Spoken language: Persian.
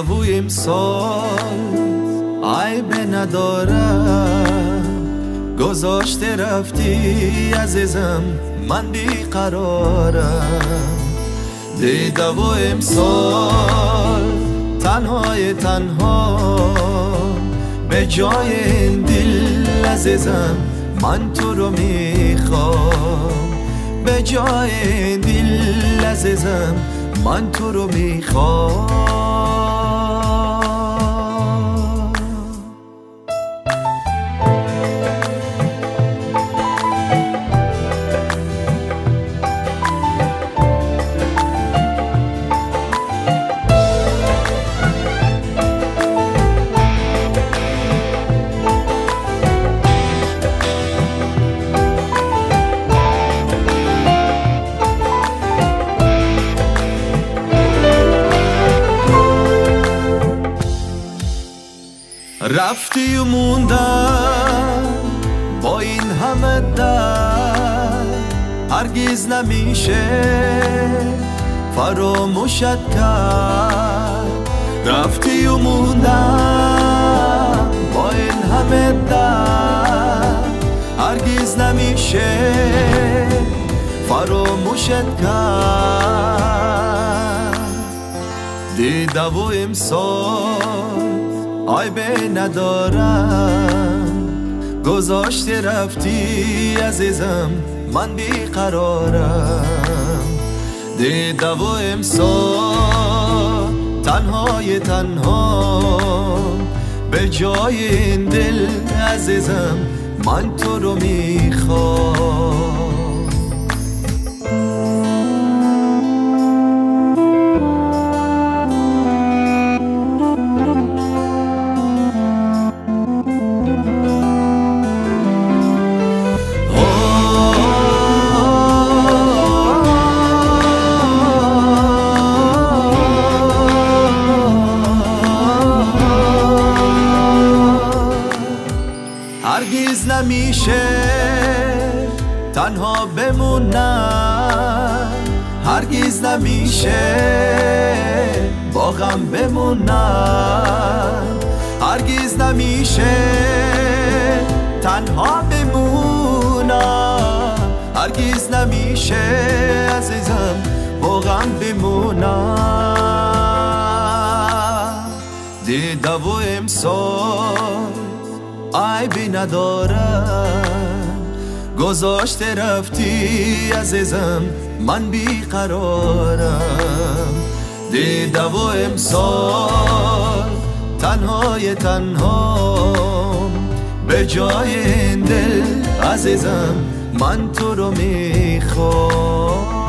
و امسال عیب ندارم، گذاشته رفتی عزیزم، من بیقرارم. دیده و امسال تنهای تنها به جای این دل عزیزم، من تو رو میخوام. به جای این دل عزیزم، من تو رو میخوام. رفتی و موندم با این همه درد، هرگز نمیشه فراموشت کرد. رفتی و موندم با این همه درد، هرگز نمیشه فراموشت کرد. دیده و امسال عیب ندارم، گذاشته رفتی عزیزم، من بیقرارم. دیده و امسال تنهای تنها به جای این دل عزیزم، من تو رو میخوام. هرگز نمیشه تنها بمونم، هرگز نمیشه با غم بمونم، هرگز نمیشه تنها بمونم، هرگز نمیشه عزیزم با غم بمونم. دیده و امسال عیبی ندارم، گذاشته رفتی عزیزم، من بیقرارم. دیده و امسال تنهای تنها به جای این دل عزیزم، من تو رو میخوام.